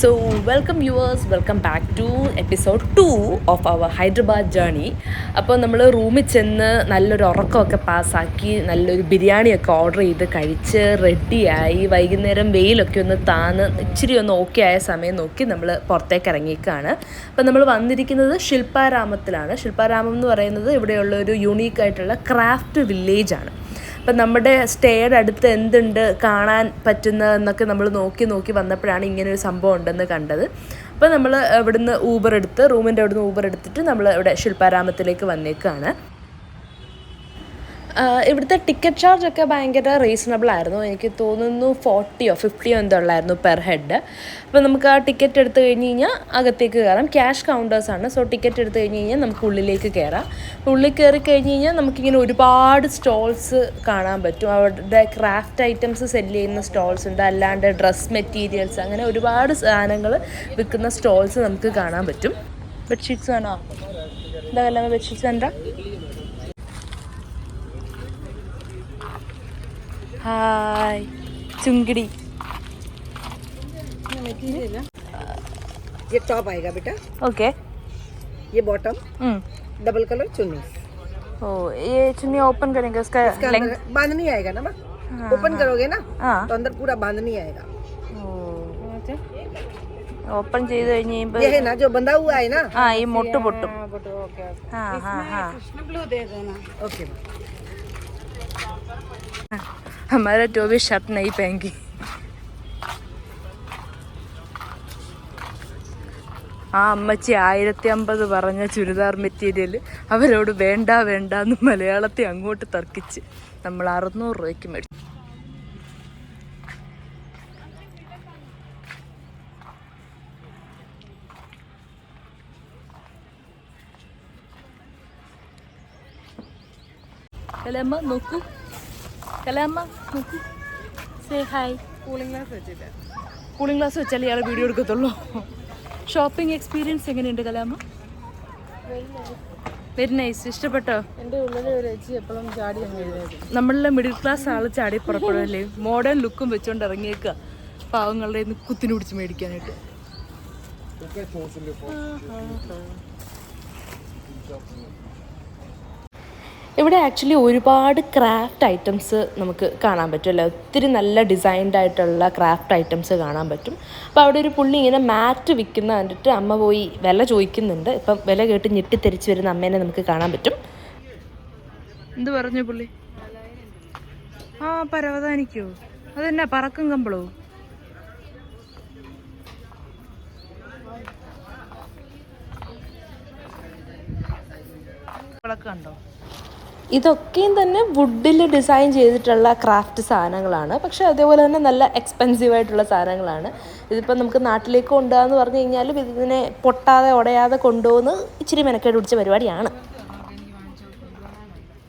So, welcome viewers, welcome back to episode 2 of our Hyderabad journey. അപ്പോൾ നമ്മൾ റൂമിൽ ചെന്ന് നല്ലൊരു ഉറക്കമൊക്കെ പാസ്സാക്കി നല്ലൊരു ബിരിയാണിയൊക്കെ ഓർഡർ ചെയ്ത് കഴിച്ച് റെഡിയായി വൈകുന്നേരം വെയിലൊക്കെ ഒന്ന് താന്ന് ഇച്ചിരി ഒന്ന് ഓക്കെ ആയ സമയം നോക്കി നമ്മൾ പുറത്തേക്ക് ഇറങ്ങിയേക്കാണ്. അപ്പോൾ നമ്മൾ വന്നിരിക്കുന്നത് ശില്പാരാമത്തിലാണ്. ശില്പാരാമം എന്ന് പറയുന്നത് ഇവിടെയുള്ള ഒരു യുണീക്കായിട്ടുള്ള ക്രാഫ്റ്റ് വില്ലേജാണ്. അപ്പം നമ്മുടെ സ്റ്റേയുടെ അടുത്ത് എന്തുണ്ട് കാണാൻ പറ്റുന്നതെന്നൊക്കെ നമ്മൾ നോക്കി വന്നപ്പോഴാണ് ഇങ്ങനൊരു സംഭവം ഉണ്ടെന്ന് കണ്ടത്. അപ്പോൾ നമ്മൾ ഇവിടുന്ന് റൂമിൻ്റെ അവിടുന്ന് ഊബർ എടുത്തിട്ട് നമ്മൾ ഇവിടെ ശില്പാരാമത്തിലേക്ക് വന്നേക്കാണ്. ഇവിടുത്തെ ടിക്കറ്റ് ചാർജൊക്കെ ഭയങ്കര റീസണബിൾ ആയിരുന്നു. എനിക്ക് തോന്നുന്നു 40 or 50 എന്തോ ഉള്ളായിരുന്നു പെർ ഹെഡ്. അപ്പോൾ നമുക്ക് ആ ടിക്കറ്റ് എടുത്തു കഴിഞ്ഞ് കഴിഞ്ഞാൽ അകത്തേക്ക് കയറാം. ക്യാഷ് കൗണ്ടേഴ്സാണ്. സോ ടിക്കറ്റ് എടുത്തു കഴിഞ്ഞ് കഴിഞ്ഞാൽ നമുക്ക് ഉള്ളിലേക്ക് കയറാം. ഉള്ളിൽ കയറി കഴിഞ്ഞ് കഴിഞ്ഞാൽ നമുക്കിങ്ങനെ ഒരുപാട് സ്റ്റോൾസ് കാണാൻ പറ്റും. അവരുടെ ക്രാഫ്റ്റ് ഐറ്റംസ് സെല്ല് ചെയ്യുന്ന സ്റ്റോൾസ് ഉണ്ട്, അല്ലാണ്ട് ഡ്രസ് മെറ്റീരിയൽസ്, അങ്ങനെ ഒരുപാട് സാധനങ്ങൾ വിൽക്കുന്ന സ്റ്റോൾസ് നമുക്ക് കാണാൻ പറ്റും. ബെഡ്ഷീറ്റ്സ് വേണോ? എന്താ കല്ലാമ ബെഡ്ഷീറ്റ്സ് വേണ്ട? हाय चुंगड़ी. ये टॉप आएगा बेटा. ओके. ये बॉटम. डबल कलर चुन्नी. ओ ये चुन्नी ओपन करेंगे उसका लेंथ बांध नहीं आएगा ना. ओपन करोगे ना तो अंदर पूरा बांध नहीं आएगा. ഓപ്പൺ ചെയ്ത് കഴിഞ്ഞ് ये है ना जो बंधा हुआ है ना. ഈ മുട്ട് പൊട്ടും. ओके. हमारा जो भी शर्ट नहीं पहनेगी. ആ അമ്മച്ചി 1050 പറഞ്ഞ ചുരിദാർ മെറ്റീരിയൽ അവരോട് വേണ്ടെന്ന് മലയാളത്തിൽ അങ്ങോട്ട് തർക്കിച്ച് നമ്മൾ 600 രൂപയ്ക്ക് മേടിച്ചു. കലമ്മ നോക്കൂ, കലാമ്മ നോക്കൂ, സേ ഹായ്. കൂളിംഗ് ഗ്ലാസ് വെച്ചാൽ ഇയാൾ വീഡിയോ എടുക്കത്തുള്ളൂ. ഷോപ്പിംഗ് എക്സ്പീരിയൻസ് എങ്ങനെയുണ്ട് കലാമ്മ? Very nice. ഇഷ്ടപ്പെട്ടോ? എൻ്റെ ഉള്ളിൽ ഒരു ചേച്ചി എപ്പോഴും ചാടി നമ്മളുടെ മിഡിൽ ക്ലാസ് ആൾ ചാടി പുറപ്പെടുമല്ലേ. മോഡേൺ ലുക്കും വെച്ചോണ്ട് ഇറങ്ങിയേക്കുക പാവങ്ങളുടെ കുത്തിനു പിടിച്ച് മേടിക്കാനായിട്ട്. ഇവിടെ ആക്ച്വലി ഒരുപാട് ക്രാഫ്റ്റ് ഐറ്റംസ് നമുക്ക് കാണാൻ പറ്റും അല്ലേ. ഒത്തിരി നല്ല ഡിസൈൻഡ് ആയിട്ടുള്ള ക്രാഫ്റ്റ് ഐറ്റംസ് കാണാൻ പറ്റും. അപ്പോൾ അവിടെ ഒരു പുള്ളി ഇങ്ങനെ മാറ്റ് വിൽക്കുന്ന കണ്ടിട്ട് അമ്മ പോയി വില ചോദിക്കുന്നുണ്ട്. ഇപ്പം വില കേട്ട് ഞെട്ടിത്തെറിച്ച് വരുന്ന അമ്മേനെ നമുക്ക് കാണാൻ പറ്റും. എന്ത് പറഞ്ഞു പുള്ളി? പരവതാനിക്കോ? അതെന്നാ പറക്കും കമ്പളോ? കണ്ടോ? ഇതൊക്കെയും തന്നെ വുഡിൽ ഡിസൈൻ ചെയ്തിട്ടുള്ള ക്രാഫ്റ്റ് സാധനങ്ങളാണ്. പക്ഷേ അതേപോലെ തന്നെ നല്ല എക്സ്പെൻസീവ് ആയിട്ടുള്ള സാധനങ്ങളാണ്. ഇതിപ്പോൾ നമുക്ക് നാട്ടിലേക്ക് കൊണ്ടുപോകാന്ന് പറഞ്ഞു കഴിഞ്ഞാലും ഇതിനെ പൊട്ടാതെ ഉടയാതെ കൊണ്ടുപോകുന്ന ഇച്ചിരി മെനക്കേട് പിടിച്ച പരിപാടിയാണ്.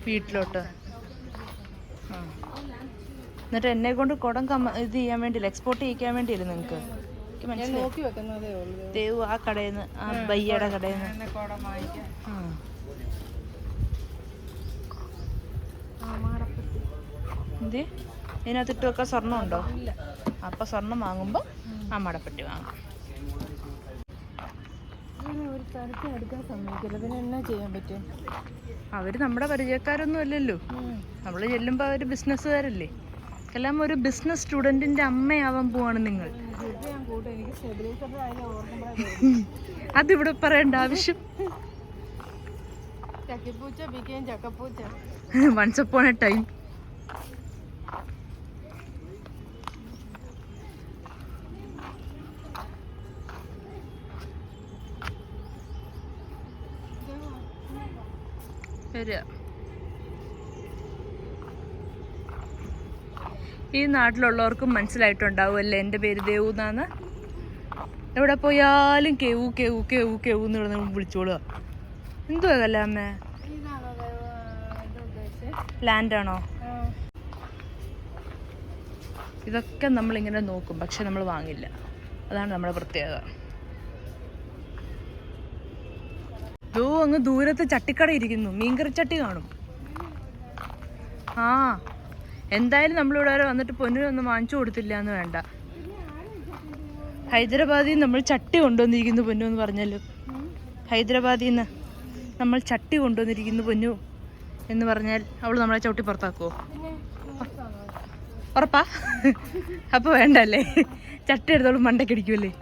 വീട്ടിലോട്ട് എന്നിട്ട് എന്നെ കൊണ്ട് കുടം ഇത് ചെയ്യാൻ വേണ്ടിയില്ല, എക്സ്പോർട്ട് ചെയ്യിക്കാൻ വേണ്ടിയില്ല നിങ്ങൾക്ക്. ദേവു ആ കടയിൽ നിന്ന്, ആ ബയ്യയുടെ കടയിൽ നിന്ന് എന്ത് ഇതിനകത്തിട്ട് വെക്കാൻ സ്വർണ്ണം ഉണ്ടോ? അപ്പം സ്വർണം വാങ്ങുമ്പോൾ ആ മടപ്പെട്ടി വാങ്ങാം. അവർ നമ്മുടെ പരിചയക്കാരൊന്നും അല്ലല്ലോ. നമ്മൾ ചെല്ലുമ്പോൾ അവർ ബിസിനസ്സുകാരല്ലേ. എല്ലാം ഒരു ബിസിനസ് സ്റ്റുഡൻറ്റിൻ്റെ അമ്മയാവാൻ പോവാണ് നിങ്ങൾ. അതിവിടെ പറയേണ്ട ആവശ്യം. Once upon a time. ഈ നാട്ടിലുള്ളവർക്കും മനസ്സിലായിട്ടുണ്ടാവും അല്ലേ എൻ്റെ പേര് ദേവു എന്നാന്ന്. എവിടെ പോയാലും കേവു കേവു കേവു കേവു എന്ന് വിളിച്ചോളുക. എന്തുവാ കല്ലാമ്മേ? ലാൻഡാണോ? ഇതൊക്കെ നമ്മളിങ്ങനെ നോക്കും, പക്ഷെ നമ്മൾ വാങ്ങില്ല. അതാണ് നമ്മുടെ പ്രത്യേകത. അങ്ങ് ദൂരത്ത് ചട്ടിക്കട ഇരിക്കുന്നു, മീൻകറി ചട്ടി കാണും. എന്തായാലും നമ്മളിവിടെ വരെ വന്നിട്ട് പൊന്നിനൊന്നും വാങ്ങിച്ചു കൊടുത്തില്ല എന്ന് വേണ്ട. ഹൈദരാബാദിൽ നമ്മൾ ചട്ടി കൊണ്ടുവന്നിരിക്കുന്നു പൊന്നു എന്ന് പറഞ്ഞല്ലോ. ഹൈദരാബാദിൽ നിന്ന് നമ്മൾ ചട്ടി കൊണ്ടുവന്നിരിക്കുന്നു പൊന്നു എന്ന് പറഞ്ഞാൽ അവൾ നമ്മളെ ചവിട്ടി പുറത്താക്കുമോ? ഉറപ്പാ? അപ്പോൾ വേണ്ടല്ലേ, ചട്ടി എടുത്തോളും മണ്ടക്കടിക്കുമല്ലേ.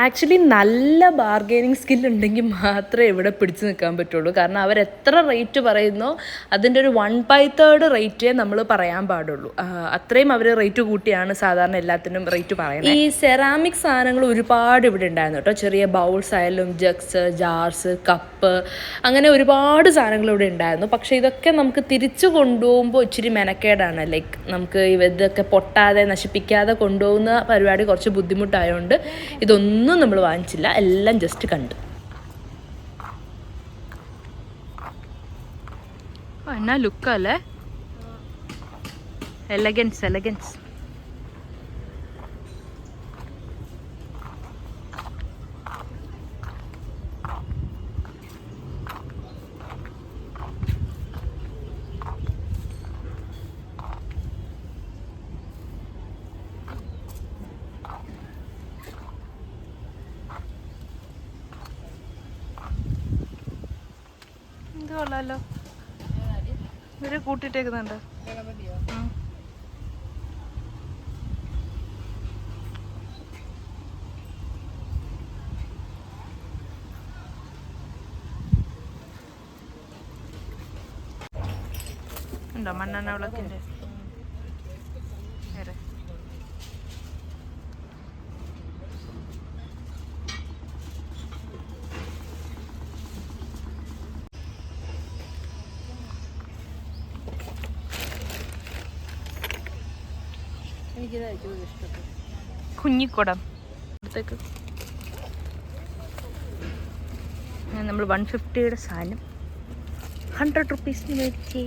ആക്ച്വലി നല്ല ബാർഗെയിനിങ് സ്കില്ലുണ്ടെങ്കിൽ മാത്രമേ ഇവിടെ പിടിച്ചു നിൽക്കാൻ പറ്റുള്ളൂ. കാരണം അവരെത്ര റേറ്റ് പറയുന്നോ അതിൻ്റെ ഒരു 1/3 റേറ്റേ നമ്മൾ പറയാൻ പാടുള്ളൂ. അത്രയും അവർ റേറ്റ് കൂട്ടിയാണ് സാധാരണ എല്ലാത്തിനും റേറ്റ് പറയുന്നത്. ഈ സെറാമിക് സാധനങ്ങൾ ഒരുപാട് ഇവിടെ ഉണ്ടായിരുന്നു കേട്ടോ. ചെറിയ ബൗൾസ് ആയാലും ജഗ്സ്, ജാർസ്, കപ്പ്, അങ്ങനെ ഒരുപാട് സാധനങ്ങൾ ഇവിടെ ഉണ്ടായിരുന്നു. പക്ഷേ ഇതൊക്കെ നമുക്ക് തിരിച്ചു കൊണ്ടുപോകുമ്പോൾ ഇച്ചിരി മെനക്കേടാണ്. ലൈക്ക് നമുക്ക് ഇതൊക്കെ പൊട്ടാതെ നശിപ്പിക്കാതെ കൊണ്ടുപോകുന്ന പരിപാടി കുറച്ച് ബുദ്ധിമുട്ടായതുകൊണ്ട് ഇതൊന്നും നമ്മൾ വാങ്ങിച്ചില്ല, എല്ലാം ജസ്റ്റ് കണ്ടു. എന്നാ ലുക്കല്ലേ, എലഗൻസ് എലഗൻസ്. കൊള്ളാലോ, ഇവരെ കൂട്ടിട്ടേക്കുന്നുണ്ട്. ഉണ്ടോ മണ്ണെണ്ണ വിളക്കിന്റെ? കുഞ്ഞിക്കുടം അടുത്തേക്ക് നമ്മൾ 150 സാധനം 100 റുപ്പീസിന് മേടിച്ചേ.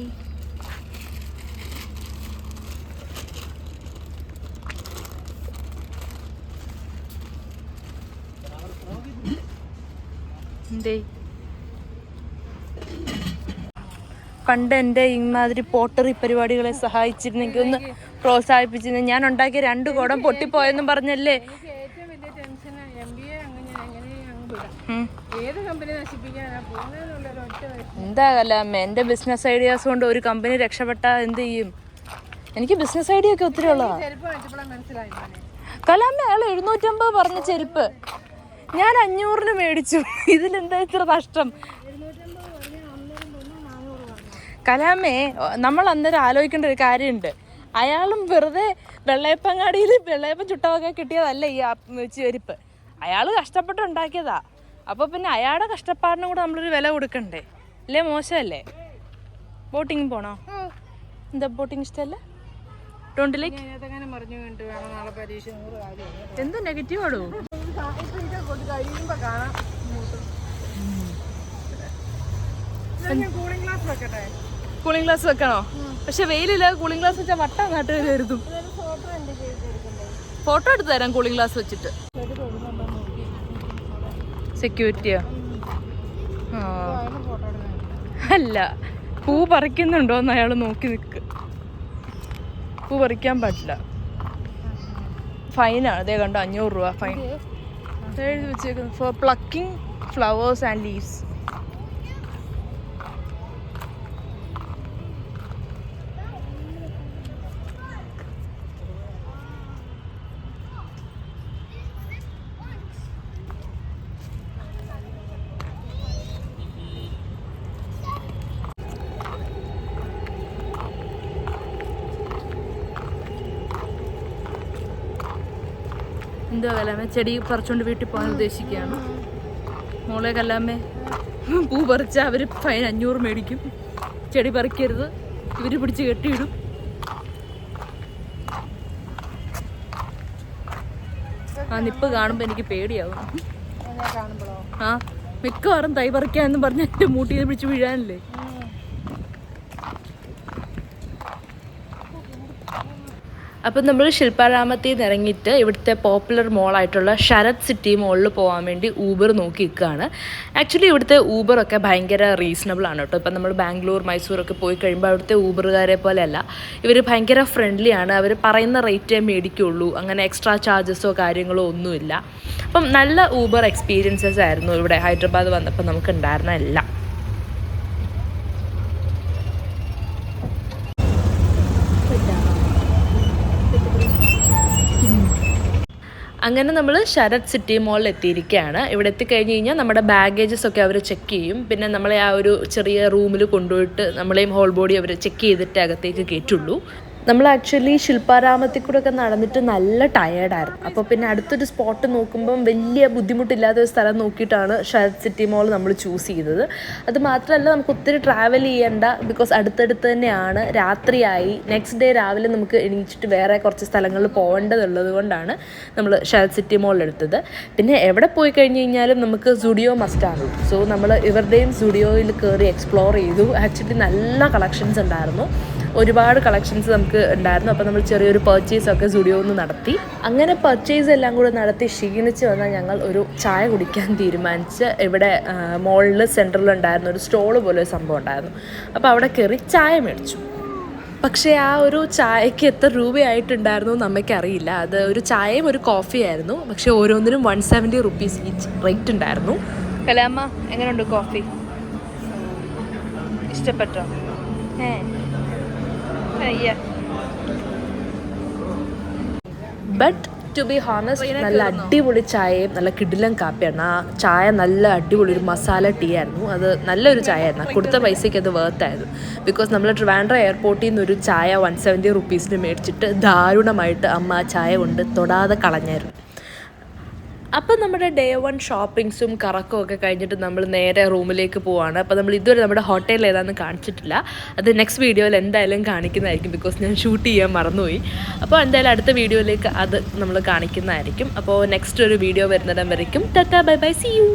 എന്തേ പണ്ട് എൻ്റെ ഇമാതിരി പോട്ടറി പരിപാടികളെ സഹായിച്ചിരുന്നെങ്കിൽ ഒന്ന് പ്രോത്സാഹിപ്പിച്ചിരുന്നു. ഞാൻ ഉണ്ടാക്കിയ 2 കുടം പൊട്ടിപ്പോയെന്നും പറഞ്ഞല്ലേ. എന്താ കലാമ്മ, എൻ്റെ ബിസിനസ് ഐഡിയാസ് കൊണ്ട് ഒരു കമ്പനി രക്ഷപ്പെട്ടാൽ എന്ത് ചെയ്യും? എനിക്ക് ബിസിനസ് ഐഡിയ ഒക്കെ ഒത്തിരി ഉള്ളതാ കലാമ്മ. അയാൾ 750 പറഞ്ഞ ചെരുപ്പ് ഞാൻ 500-ന് മേടിച്ചു. ഇതിലെന്താ ഇത്ര നഷ്ടം? കലാമേ, നമ്മൾ അന്നേരം ആലോചിക്കേണ്ട ഒരു കാര്യമുണ്ട്. അയാളും വെറുതെ വെള്ളയപ്പങ്ങാടിയിൽ വെള്ളയപ്പം ചുട്ടവൊക്കെ കിട്ടിയതല്ല ഈ ചെരുപ്പ്. അയാൾ കഷ്ടപ്പെട്ടുണ്ടാക്കിയതാ. അപ്പോൾ പിന്നെ അയാളുടെ കഷ്ടപ്പാടിനും കൂടെ നമ്മളൊരു വില കൊടുക്കണ്ടേ? അല്ലേ? മോശമല്ലേ? ബോട്ടിങ് പോണോ? എന്താ ബോട്ടിങ് ഇഷ്ടമല്ല? Don't like? എന്താ നെഗറ്റീവ് ആടോ? കൂളിംഗ് ഗ്ലാസ് വെക്കണോ? പക്ഷെ വെയിലില്ല. കൂളിംഗ് ഗ്ലാസ് വെച്ചാൽ വട്ടാ നാട്ടുകാർ കരുതും. ഫോട്ടോ എടുത്ത് തരാം കൂളിംഗ് ഗ്ലാസ് വെച്ചിട്ട്. സെക്യൂരിറ്റിയോ? അല്ല, പൂ പറിക്കുന്നുണ്ടോന്ന് അയാൾ നോക്കി നിൽക്ക്. പൂ പറിക്കാൻ പാടില്ല, ഫൈനാണ്. അതേ കണ്ടോ, 500 രൂപ ഫൈൻ എഴുതി വെച്ചേക്കുന്നു. For plucking flowers and leaves. എന്തോ കല്ലാമ്മേ, ചെടി പറിച്ചുകൊണ്ട് വീട്ടിൽ പോകാൻ ഉദ്ദേശിക്കുകയാണ്. മോളെ കല്ലാമ്മേ, പൂ പറിച്ചാൽ അവർ ഫൈൻ 500 മേടിക്കും. ചെടി പറിക്കരുത്, ഇവർ പിടിച്ച് കെട്ടിയിടും. ആ നിപ്പ് കാണുമ്പോൾ എനിക്ക് പേടിയാവും. ആ മിക്കവാറും തൈ പറിക്കാമെന്ന് പറഞ്ഞാൽ എൻ്റെ മൂട്ടിൽ പിടിച്ച് വീഴാനല്ലേ. അപ്പം നമ്മൾ ശില്പാരാമത്തിൽ നിന്ന് ഇറങ്ങിയിട്ട് ഇവിടുത്തെ പോപ്പുലർ മോളായിട്ടുള്ള ശരത് സിറ്റി മോളിൽ പോകാൻ വേണ്ടി ഊബർ നോക്കി നിൽക്കുകയാണ്. ആക്ച്വലി ഇവിടുത്തെ ഊബറൊക്കെ ഭയങ്കര റീസണബിൾ ആണ് കേട്ടോ. ഇപ്പം നമ്മൾ ബാംഗ്ലൂർ മൈസൂരൊക്കെ പോയി കഴിയുമ്പോൾ അവിടുത്തെ ഊബറുകാരെ പോലെയല്ല, ഇവർ ഭയങ്കര ഫ്രണ്ട്ലി ആണ്. അവർ പറയുന്ന റേറ്റേ മേടിക്കുള്ളൂ, അങ്ങനെ എക്സ്ട്രാ ചാർജസോ കാര്യങ്ങളോ ഒന്നുമില്ല. അപ്പം നല്ല ഊബർ എക്സ്പീരിയൻസസ് ആയിരുന്നു ഇവിടെ ഹൈദരാബാദ് വന്നപ്പോൾ നമുക്ക് ഉണ്ടായിരുന്ന എല്ലാം. അങ്ങനെ നമ്മൾ ശരത് സിറ്റി മോളിൽ എത്തിയിരിക്കുകയാണ്. ഇവിടെ എത്തിക്കഴിഞ്ഞ് കഴിഞ്ഞാൽ നമ്മുടെ ബാഗേജസ് ഒക്കെ അവർ ചെക്ക് ചെയ്യും. പിന്നെ നമ്മളെ ആ ഒരു ചെറിയ റൂമിൽ കൊണ്ടുപോയിട്ട് നമ്മളെയും ഹോൾ ബോഡി അവർ ചെക്ക് ചെയ്തിട്ട് അകത്തേക്ക് കയറ്റുള്ളൂ. നമ്മൾ ആക്ച്വലി ശില്പാരാമത്തിൽ കൂടെ ഒക്കെ നടന്നിട്ട് നല്ല ടയേർഡായിരുന്നു. അപ്പോൾ പിന്നെ അടുത്തൊരു സ്പോട്ട് നോക്കുമ്പം വലിയ ബുദ്ധിമുട്ടില്ലാത്ത ഒരു സ്ഥലം നോക്കിയിട്ടാണ് ശരത് സിറ്റി മോൾ നമ്മൾ ചൂസ് ചെയ്തത്. അത് മാത്രമല്ല നമുക്ക് ഒത്തിരി ട്രാവൽ ചെയ്യേണ്ട, ബിക്കോസ് അടുത്തടുത്ത് തന്നെയാണ്. രാത്രിയായി, നെക്സ്റ്റ് ഡേ രാവിലെ നമുക്ക് എണീച്ചിട്ട് വേറെ കുറച്ച് സ്ഥലങ്ങളിൽ പോകേണ്ടതുള്ളത് കൊണ്ടാണ് നമ്മൾ ശരത് സിറ്റി മോളിലെടുത്തത്. പിന്നെ എവിടെ പോയി കഴിഞ്ഞ് കഴിഞ്ഞാലും നമുക്ക് സുഡിയോ മസ്റ്റാണ്. സോ നമ്മൾ ഇവരുടെയും സുഡിയോയിൽ കയറി എക്സ്പ്ലോർ ചെയ്തു. ആക്ച്വലി നല്ല കളക്ഷൻസ് ഉണ്ടായിരുന്നു, ഒരുപാട് കളക്ഷൻസ് നമുക്ക് ഉണ്ടായിരുന്നു. അപ്പോൾ നമ്മൾ ചെറിയൊരു പർച്ചേസൊക്കെ സുഡിയോയിൽ നിന്ന് നടത്തി. അങ്ങനെ പർച്ചേസ് എല്ലാം കൂടെ നടത്തി ക്ഷീണിച്ച് വന്നാൽ ഞങ്ങൾ ഒരു ചായ കുടിക്കാൻ തീരുമാനിച്ച് ഇവിടെ മോളിൽ സെൻറ്ററിലുണ്ടായിരുന്ന ഒരു സ്റ്റോള് പോലെ ഒരു സംഭവം ഉണ്ടായിരുന്നു. അപ്പോൾ അവിടെ കയറി ചായ മേടിച്ചു. പക്ഷേ ആ ഒരു ചായക്ക് എത്ര രൂപയായിട്ടുണ്ടായിരുന്നു നമുക്കറിയില്ല. അത് ഒരു ചായയും ഒരു കോഫിയായിരുന്നു. പക്ഷേ ഓരോന്നിനും 170 rupees ഈച്ച് റേറ്റ് ഉണ്ടായിരുന്നു. കലാമ്മ, എങ്ങനെയുണ്ട് കോഫി? ഇഷ്ടപ്പെട്ടോ? ബട്ട് ടു ബി ഹോണസ്റ്റ് നല്ല അടിപൊളി ചായയും നല്ല കിടിലൻ കാപ്പിയാണ്. ആ ചായ നല്ല അടിപൊളി ഒരു മസാല ടീ ആയിരുന്നു. അത് നല്ലൊരു ചായ ആയിരുന്നു. കൊടുത്ത പൈസയ്ക്ക് അത് വേർത്തായിരുന്നു. ബിക്കോസ് നമ്മൾ ട്രിവാൻഡ്രം എയർപോർട്ടിൽ നിന്നൊരു ചായ 170 rupees മേടിച്ചിട്ട് ദാരുണമായിട്ട് അമ്മ ആ ചായ കൊണ്ട് തൊടാതെ കളഞ്ഞായിരുന്നു. അപ്പം നമ്മുടെ ഡേ 1 ഷോപ്പിങ്സും കറക്കവും ഒക്കെ കഴിഞ്ഞിട്ട് നമ്മൾ നേരെ റൂമിലേക്ക് പോവാണ്. അപ്പോൾ നമ്മൾ ഇതുവരെ നമ്മുടെ ഹോട്ടൽ ഏതാണെന്ന് കാണിച്ചിട്ടില്ല. അത് നെക്സ്റ്റ് വീഡിയോയിൽ എന്തായാലും കാണിക്കുന്നതായിരിക്കും, ബിക്കോസ് ഞാൻ ഷൂട്ട് ചെയ്യാൻ മറന്നുപോയി. അപ്പോൾ എന്തായാലും അടുത്ത വീഡിയോയിലേക്ക് അത് നമ്മൾ കാണിക്കുന്നതായിരിക്കും. അപ്പോൾ നെക്സ്റ്റ് ഒരു വീഡിയോ വരുന്നിടം വരയ്ക്കും tata bye bye, see U.